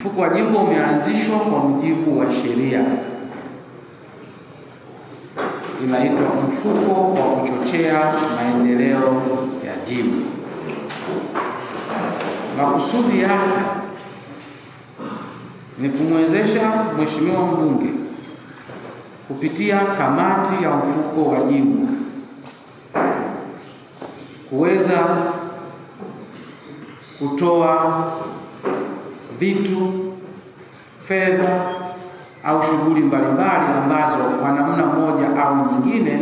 Mfuko wa Jimbo umeanzishwa kwa mujibu wa sheria inaitwa Mfuko wa Kuchochea Maendeleo ya Jimbo. Makusudi yake ni kumwezesha Mheshimiwa Mbunge kupitia kamati ya mfuko wa Jimbo kuweza kutoa vitu, fedha au shughuli mbalimbali ambazo kwa namna moja au nyingine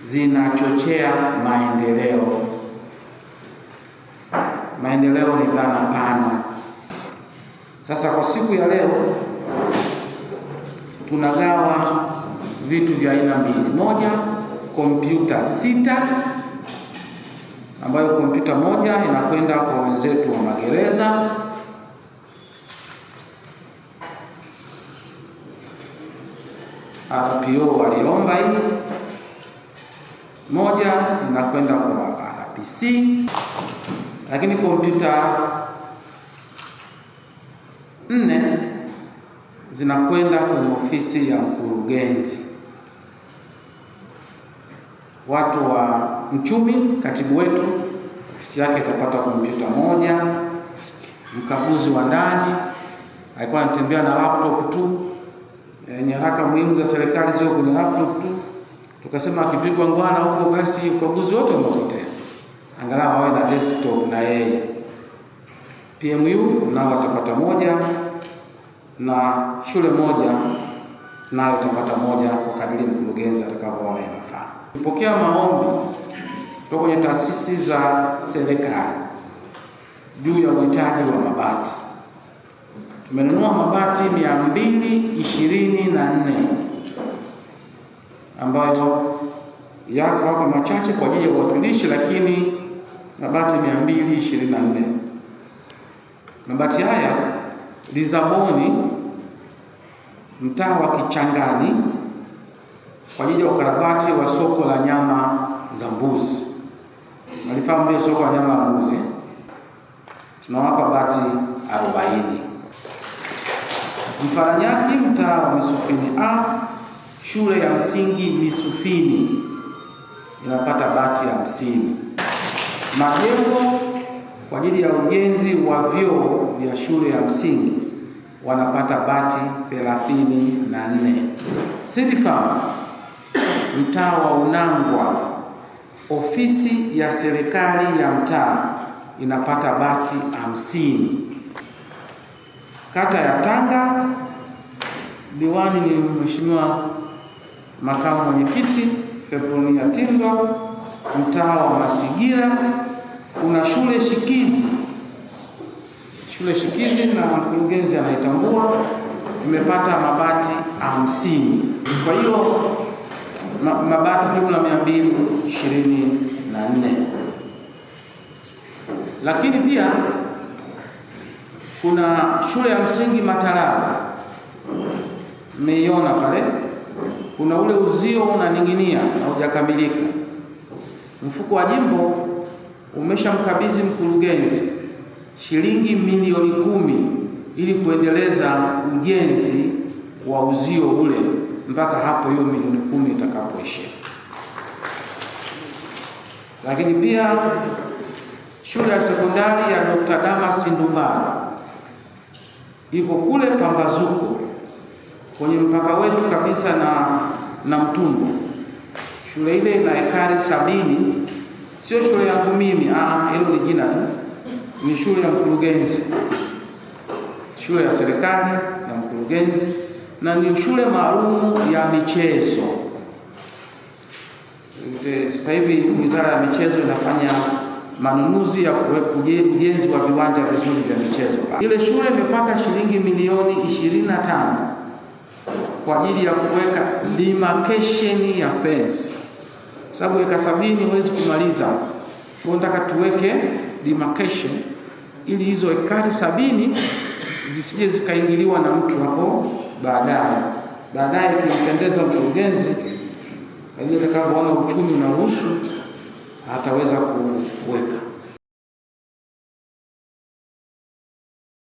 zinachochea maendeleo. Maendeleo ni dhana pana. Sasa kwa siku ya leo tunagawa vitu vya aina mbili. Moja, kompyuta 6 ambayo kompyuta moja inakwenda kwa wenzetu wa magereza. RPO waliomba hii. Moja inakwenda kwa RPC, lakini kompyuta 4 zinakwenda kwenye ofisi ya mkurugenzi. Watu wa mchumi, katibu wetu, ofisi yake itapata kompyuta 1. Mkaguzi wa ndani alikuwa anatembea na laptop tu, nyaraka muhimu za serikali zio kwenye laptop tu. Tukasema akipigwa ngwana huko basi ukaguzi wote umepotea, angalau awe na desktop na yeye. PMU nao watapata 1 na shule moja nayo itapata 1 kwa kadiri mkurugenzi atakavyoona inafaa. Tulipokea maombi kutoka kwenye taasisi za serikali juu ya uhitaji wa mabati. Tumenunua mabati 224 ambayo yako hapa machache kwa ajili ya uwakilishi, lakini mabati 224. Mabati haya Lisaboni, mtaa wa Kichangani, kwa ajili ya ukarabati wa soko la nyama za mbuzi. Malifahamu ile soko la nyama za mbuzi? Tunawapa bati 40. Mfaranyaki, mtaa wa Misufini A, shule ya msingi Misufini inapata bati 50. Majengo kwa ajili ya ujenzi wa vyoo vya shule ya msingi wanapata bati 34. City Farm, mtaa wa Unangwa, ofisi ya serikali ya mtaa inapata bati 50. Kata ya Tanga, diwani ni Mheshimiwa makamu mwenyekiti Febronia Tindwa, mtaa wa Masigira, kuna shule shikizi na mkurugenzi anaitambua, imepata mabati 50. Kwa hiyo mabati jumla 224. Lakini pia kuna shule ya msingi Matalaba, mmeiona pale, kuna ule uzio unaning'inia na hujakamilika. Mfuko wa Jimbo umeshamkabidhi mkurugenzi shilingi milioni 10 ili kuendeleza ujenzi wa uzio ule mpaka hapo hiyo milioni 10 itakapoishia. Lakini pia shule ya sekondari ya Dr. Damas Ndumbaro iko kule Pambazuko kwenye mpaka wetu kabisa na Mtumbo. Shule ile ina ekari 70. Sio shule yangu mimi, hilo ni jina tu. Ni shule ya mkurugenzi, shule ya serikali ya mkurugenzi, na ni shule maalum ya michezo. Sasa hivi Wizara ya Michezo inafanya manunuzi ya ujenzi wa viwanja vizuri vya michezo. Ile shule imepata shilingi milioni 25 kwa ajili ya kuweka demarcation ya fence, sababu eka 70 huwezi kumaliza. Tunataka tuweke demarcation ili hizo ekari 70 zisije zikaingiliwa na mtu hapo baadaye kimpendeza mkurugenzi, ili atakavyoona uchumi unaruhusu ataweza kuweka.